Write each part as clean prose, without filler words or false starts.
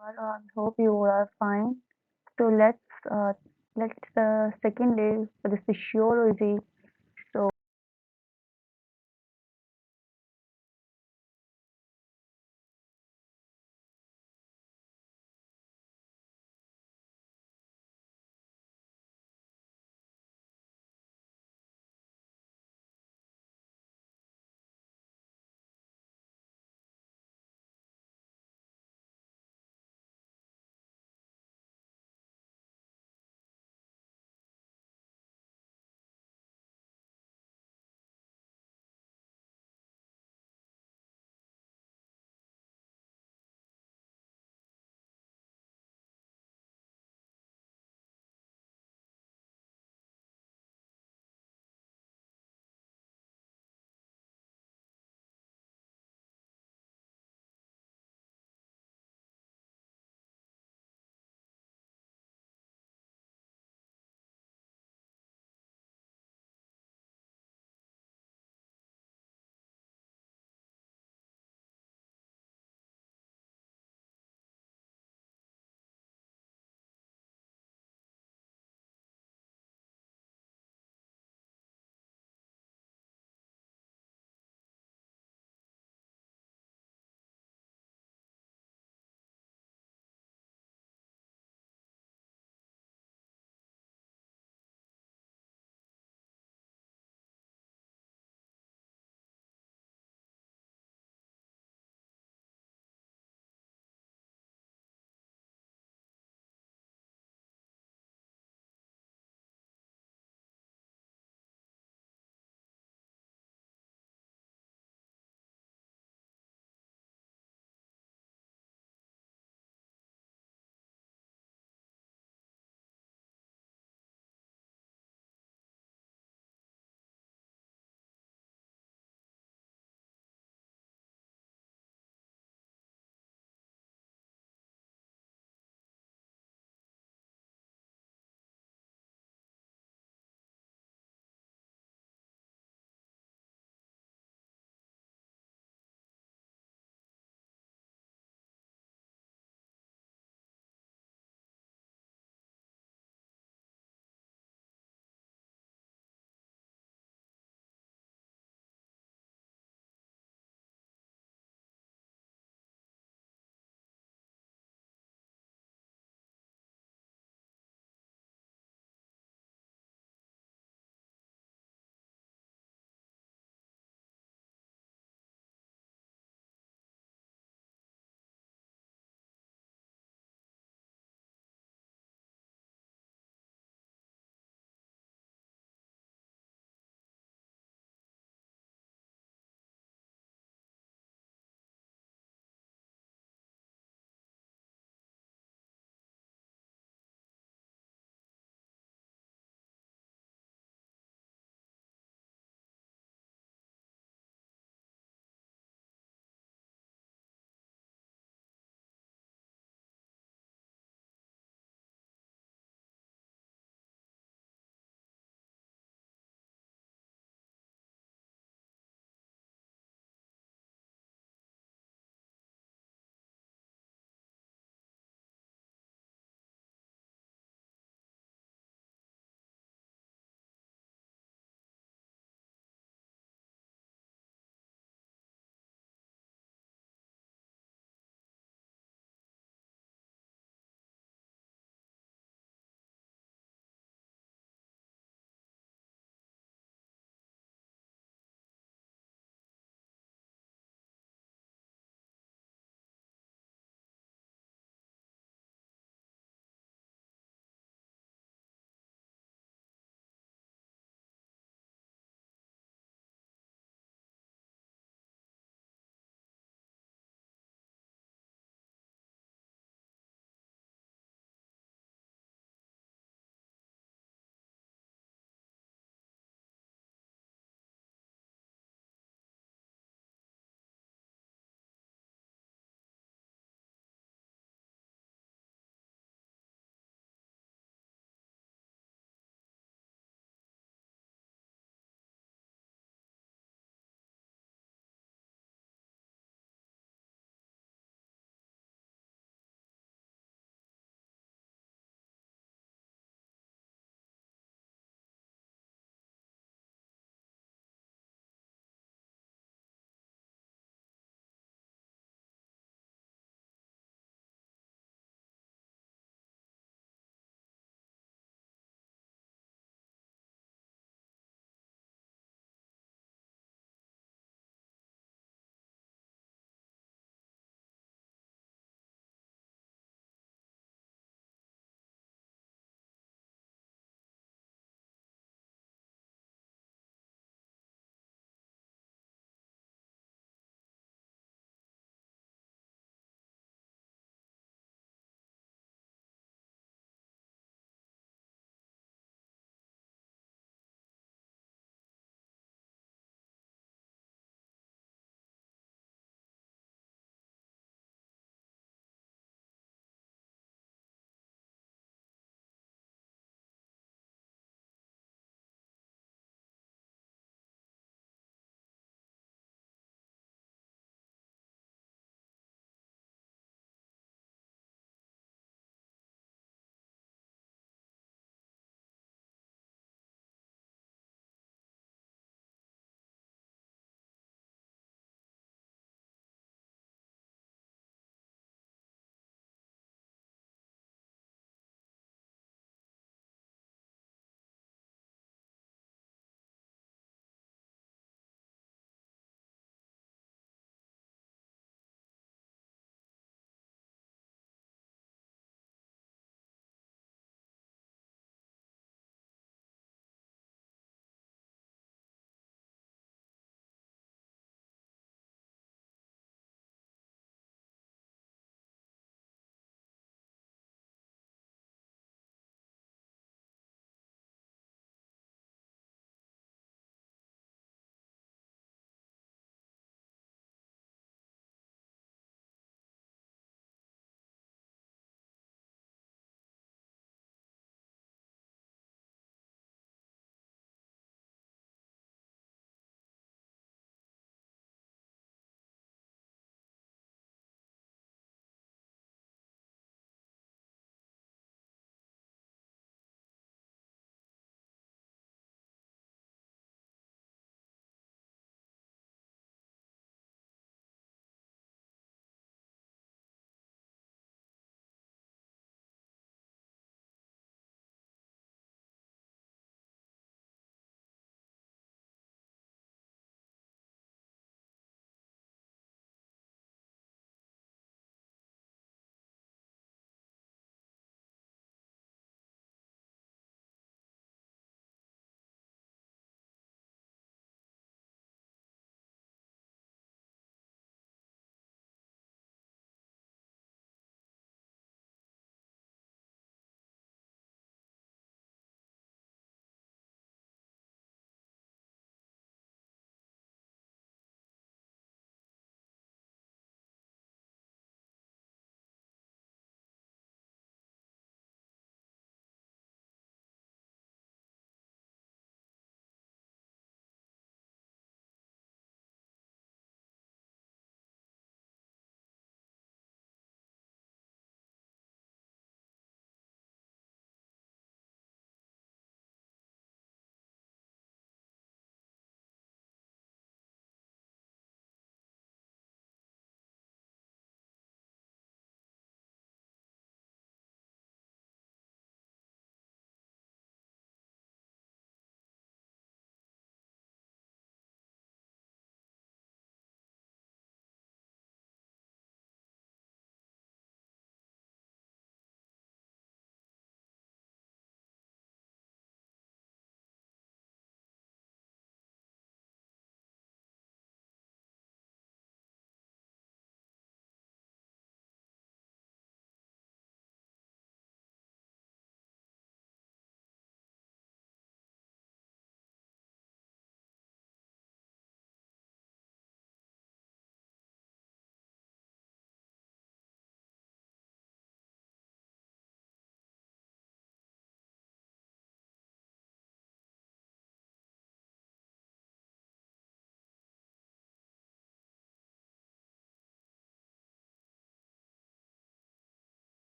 everyone. I hope you all are fine. So let's the second day for the physiology. So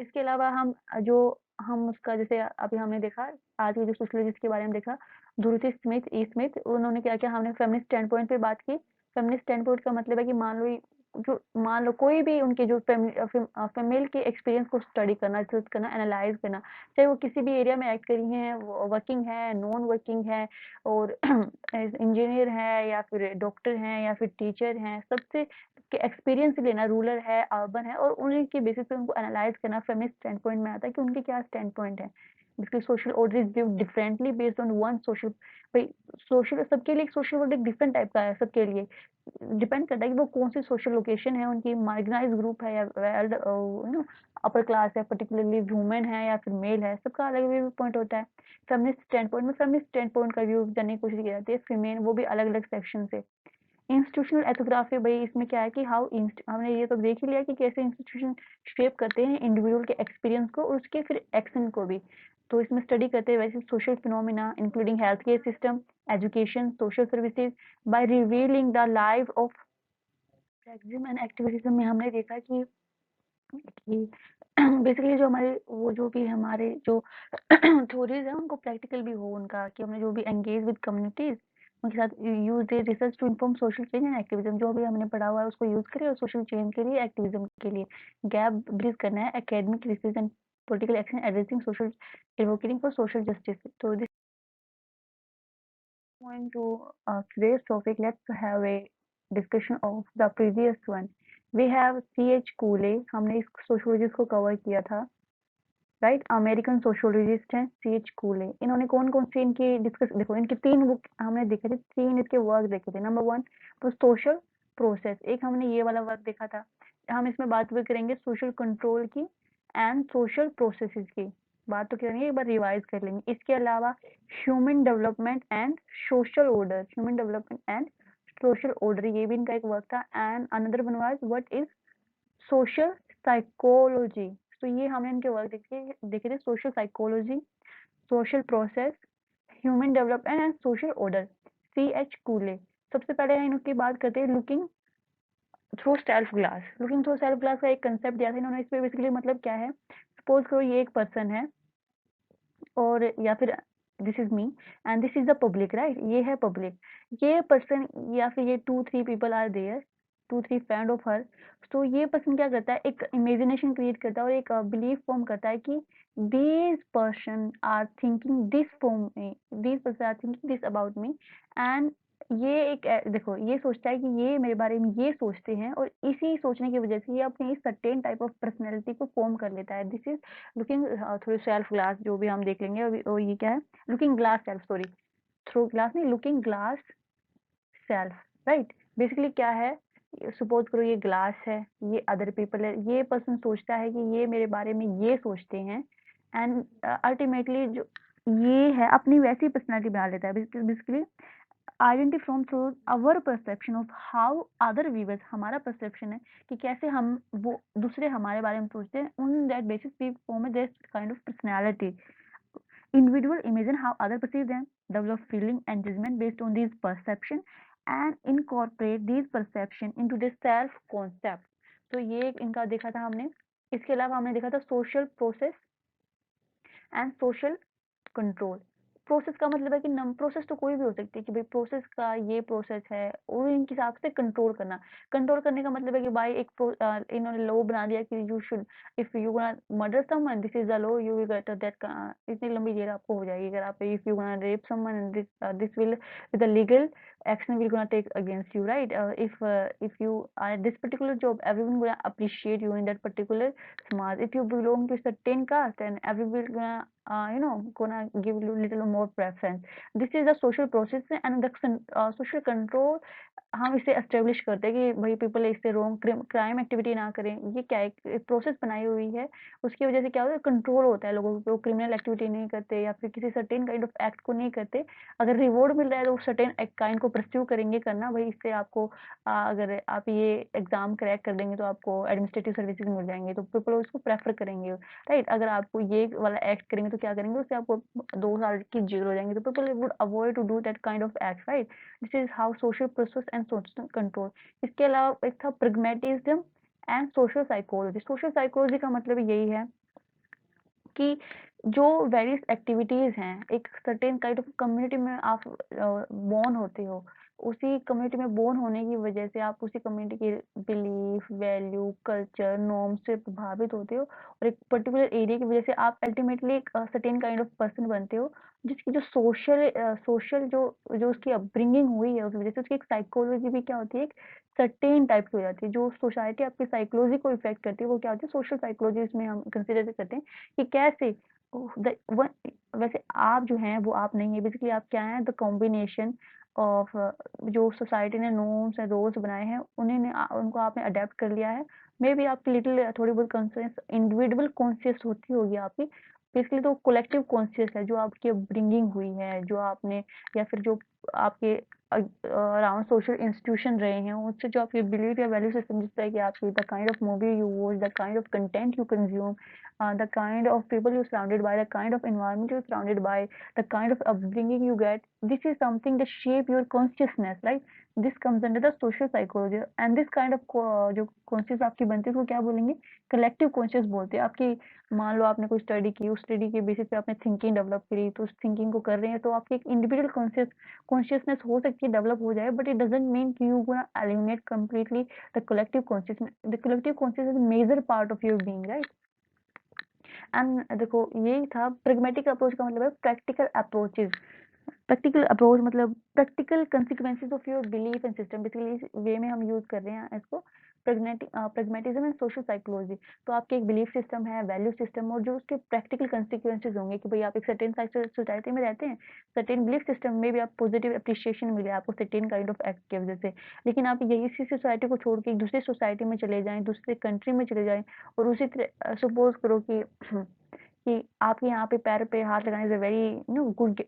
इसके अलावा हम उसका जैसे अभी हमने देखा आज के जो सोशियोलॉजिस्ट के बारे में देखा, डोरोथी स्मिथ, उन्होंने क्या किया, हमने फेमिनिस्ट स्टैंड पॉइंट पे बात की। फेमिनिस्ट स्टैंड पॉइंट का मतलब है कि मान लो कोई भी उनके जो फीमेल के एक्सपीरियंस को स्टडी करना, रिसर्च करना, एनालाइज करना, चाहे वो किसी भी एरिया में एक्ट करी हैं, वर्किंग है, नॉन वर्किंग है, और इंजीनियर है या फिर डॉक्टर हैं या फिर टीचर हैं, सबसे के एक्सपीरियंस लेना, रूरल है, अर्बन है, और उन्हीं के बेसिस पे उनको एनालाइज करना फेमिनिस्ट स्टैंड पॉइंट में आता है कि उनके क्या स्टैंड पॉइंट है। Because social order is give differently based on one social, भाई सोशल सबके लिए सोशल ऑर्डर डिफरेंट टाइप का है सबके लिए, डिपेंड करता है कि वो कौन सी सोशल लोकेशन है, उनकी मार्जिनाइज ग्रुप है या वेल अपर क्लास है, पर्टिकुलरली वुमेन है या फिर मेल है, सबका अलग व्यू पॉइंट होता है। फेमिनिस्ट स्टैंड पॉइंट में फेमिनिस्ट स्टैंड पॉइंट का व्यू जानने की कोशिश की जाती है, फीमेल वो भी अलग अलग सेक्शन से। इंस्टीट्यूशनल एथोग्राफी, भाई इसमें क्या है कि हमने ये तो देख ही लिया कि कैसे इंस्टीट्यूशन शेप करते हैं इंडिविजुअल के एक्सपीरियंस को और उसके फिर एक्शन को भी। तो इसमें स्टडी करते हैं वैसे social phenomena including health care system, education, social services, by revealing the life of academia and activism में हमने देखा कि बेसिकली जो हमारे वो जो भी हमारे जो थ्योरीज है उनको प्रैक्टिकल भी हो उनका, कि हमने जो भी एंगेज विद कम्युनिटीज उनके साथ use they research to inform social change and activism, जो भी हमने पढ़ा हुआ है उसको यूज करें और सोशल चेंज के लिए, एक्टिविज्म के लिए गैप ब्रिज करना है, academic research and political action addressing social, advocating for social justice. तो this point to today's topic, let's have a discussion of the previous one. We have C.H. Cooley, हमने इस sociologist को cover किया था, right, American sociologist हैं C.H. कूले। इन्होंने कौन कौन से इनकी डिस्कस, देखो इनके 3 बुक हमने देखे थे, 3 इसके वर्क देखे थे। नंबर 1 तो सोशल प्रोसेस, एक हमने ये वाला वर्क देखा था। हम इसमें बात भी करेंगे सोशल कंट्रोल की एंड सोशल प्रोसेसेस की, बात तो करेंगे, एक बार रिवाइज कर लेंगे। इसके अलावा human development and social order, human development and social order, ये भी इनका एक वर्क था। And another one was what is social psychology. तो ये हमने इनके वर्क देखे थे, social psychology, social process, human development and social order, C.H. कूले। सबसे पहले इनकी बात करते हैं looking through self glass. Looking through self glass का एक कंसेप्ट दिया था इन्होंने। इस पे बेसिकली मतलब क्या है, सपोज करो ये एक पर्सन है और या फिर this is me and this is the public, right, ये है पब्लिक, ये पर्सन या फिर ये 2-3 people are there, 2-3 friend of her. तो ये पर्सन क्या करता है, एक इमेजिनेशन क्रिएट करता है और एक बिलीफ फॉर्म करता है कि these person are thinking this form में, these person are thinking this about me, and ये एक देखो ये सोचता है कि ये मेरे बारे में ये सोचते हैं, और इसी सोचने की वजह से ये अपनी सर्टेन टाइप ऑफ पर्सनैलिटी को फॉर्म कर लेता है। This is looking through self glass, जो भी हम देख लेंगे अभी। और ये क्या है, looking glass self, sorry, through glass नहीं, looking glass self, right. Basically क्या है, सपोज करो ये ग्लास है, ये अदर पीपल है, ये पर्सन सोचता है कि ये मेरे बारे में ये सोचते हैं, एंड अल्टीमेटली जो ये है अपनी वैसी पर्सनैलिटी बना लेता है। Basically identity from through our perception of how other viewers, हमारा परसेप्शन है कि कैसे हम वो दूसरे हमारे बारे में सोचते हैं, on that basis we form this kind of personality. Individual imagine how others perceive them, develop feeling and judgment based on these perception, and incorporate these perception into their self concept. तो ये एक इनका देखा था हमने। इसके अलावा हमने देखा था social process and social control. Process का मतलब है कि नम प्रोसेस तो कोई भी हो सकती है, कि भाई प्रोसेस का ये प्रोसेस है, और इनके हिसाब से कंट्रोल करना। कंट्रोल करने का मतलब है कि भाई इन्होंने लॉ बना दिया कि you should, if you gonna murder someone, this is the law, you will get that, इतनी लंबी जेल आपको हो जाएगी अगर आप, if you gonna rape someone, this will the legal action will gonna take against you, right? If you are at this particular job, everyone gonna appreciate you in that particular smart. If you belong to certain caste, and everyone gonna gonna give you little more preference. This is the social process, and the social control हम इसे establish करते हैं कि भाई people इससे wrong crime activity ना करें। ये क्या एक प्रोसेस बनाई हुई है, उसकी वजह से क्या होता है, कंट्रोल होता है लोगों को, क्रिमिनल एक्टिविटी नहीं करते या फिर किसी सर्टेन काइंड ऑफ एक्ट को नहीं करते। अगर रिवॉर्ड मिल रहा है तो सर्टेन काइंड को परस्यू करेंगे करना, भाई इससे आपको अगर आप ये एग्जाम क्रैक कर देंगे तो आपको एडमिनिस्ट्रेटिव सर्विसेज मिल जाएंगे, तो पीपल उसको प्रेफर करेंगे, राइट। अगर आपको ये वाला एक्ट करेंगे तो क्या करेंगे, उससे आपको 2 साल की जेल हो जाएंगे, तो people would avoid to do that kind of act, right. This is how social process and social control. इसके अलावा एक था pragmatism and social psychology. Social psychology का मतलब यही है कि जो वेरियस एक्टिविटीज़ हैं, एक सर्टेन काइंड ऑफ कम्युनिटी में आप बॉर्न होते हो। उसी कम्युनिटी में बॉर्न होने की वजह से आप उसी कम्युनिटी के बिलीफ, वैल्यू, कल्चर, नॉर्म से प्रभावित होते हो और एक पर्टिकुलर एरिया की वजह से आप अल्टीमेटली एक सर्टेन काइंड ऑफ पर्सन बनते हो, जिसकी जो सोशल जो जो उसकी अपब्रिंगिंग हुई है, उस वजह से उसकी एक साइकोलॉजी भी क्या होती है, एक सर्टेन टाइप की हो जाती है। जो सोसाइटी आपकी साइकोलॉजी को इफ़ेक्ट करती है, वो क्या होती है, सोशल साइकोलॉजी इसमें हम कंसिडर करते हैं कि कैसे वैसे आप जो हैं वो आप नहीं है, बेसिकली आप क्या हैं, द कॉम्बिनेशन ऑफ जो सोसाइटी ने नॉर्म्स एंड रूल्स बनाए हैं उनको आपने अडेप्ट कर लिया है। मे बी आपकी लिटिल थोड़ी बहुत कॉन्शियस इंडिविजुअल कॉन्शियस होती होगी आपकी, बेसिकली तो कलेक्टिव कॉन्शियस है जो आपकी अपब्रिंगिंग हुई है, जो आपने या फिर जो आपके अराउंड सोशल इंस्टीट्यूशन रहे हैं, उससे जो आपके बिलीव या वैल्यू सिस्टम जिस तरह की आपकी the kind of movie you watch, the kind of content you consume, the kind of people you're surrounded by, the kind of environment you're surrounded by, the kind of upbringing you get, this is something that shape your consciousness, right? This comes under the social psychology and this kind of जो conscious आपकी बनती है उसको क्या बोलेंगे, collective conscious बोलते हैं। आपकी मान लो आपने कोई स्टडी की, उस स्टडी के बेसिस पे आपने थिंकिंग डेवलप करी, तो उस थिंकिंग को कर रहे हैं तो आपकी एक इंडिविजुअल कॉन्शियसनेस हो सकती है डेवलप हो जाए, बट इट डजंट मीन कि you gonna eliminate completely the collective consciousness. The collective conscious is major part of your being, right? And देखो यही था प्रेगमेटिक अप्रोच का मतलब है प्रैक्टिकल अप्रोचेस। प्रैक्टिकल अप्रोच मतलब practical consequences of your belief and system, basically इस way में हम यूज कर रहे हैं इसको, प्रेगमेटिज्म एंड सोशल साइकोलॉजी। तो आपके एक बिलीफ सिस्टम है, वैल्यू सिस्टम, और जो उसके प्रैक्टिकल कंसिक्वेंसेस होंगे कि भाई आप एक सर्टेन सोसाइटी में रहते हैं, सर्टेन बिलीफ सिस्टम में भी आप पॉजिटिव अप्रिशिएशन मिले आपको सर्टेन काइंड ऑफ एक्ट की वजह से, लेकिन आप यही इसी सोसाइटी को छोड़ के एक दूसरी सोसाइटी में चले जाएं, दूसरे कंट्री में चले जाएं, और उसी तरह सपोज करो कि आपके यहाँ पे पैर पे हाथ लगाने से वेरी गुड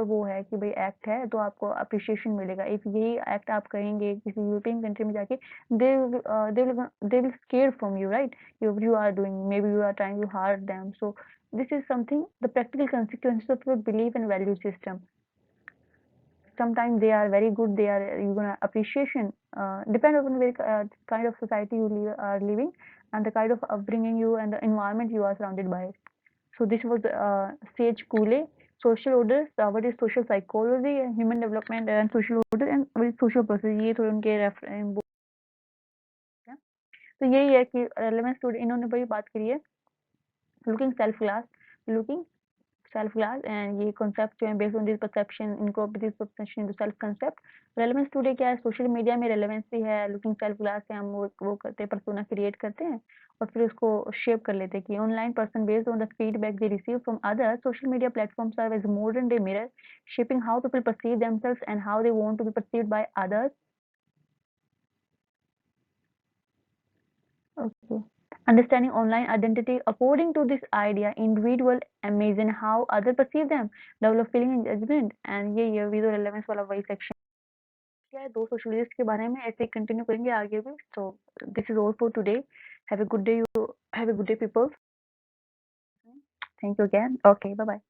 वो है कि भाई एक्ट है, तो आपको अप्रिशिएशन मिलेगा। इफ यही एक्ट आप करेंगे किसी यूरोपियन कंट्री में जाके, they will scare from you, right? You are doing, maybe you are trying to hurt them. So this is something the practical consequences of your belief and value system. Sometimes they are very good, they are you gonna appreciation depend upon the kind of society are living and the kind of upbringing you and the environment you are surrounded by. So this was Sage Cooley, social orders, what is social psychology, human development and social order and what is social process। ये थोड़े उनके reference है। तो यही है कि relevance student इन्होंने बड़ी बात करी है, looking self class, looking self class, and ये कॉन्सेप्ट जो है बेस्ड ऑन दिस परसेप्शन, इनको this perception into self concept. Relevance today क्या है, सोशल मीडिया में रेलेवेंसी है, लुकिंग सेल्फ क्लास से हम वो करते हैं, पर्सोना क्रिएट करते हैं और फिर उसको शेप कर लेते हैं कि online person based on the feedback they receive from others, social media platforms serve as modern day mirror shaping how people perceive themselves and how they want to be perceived by others. Okay. Understanding online identity according to this idea, individual imagine how others perceive them, develop feeling and judgment, and ये भी तो relevance वाला वही section क्या है, दो socialist के बारे में ऐसे ही कंटिन्यू करेंगे आगे भी। So this is all for today. Have a good day, you have a good day, people. Thank you again. Okay, bye bye.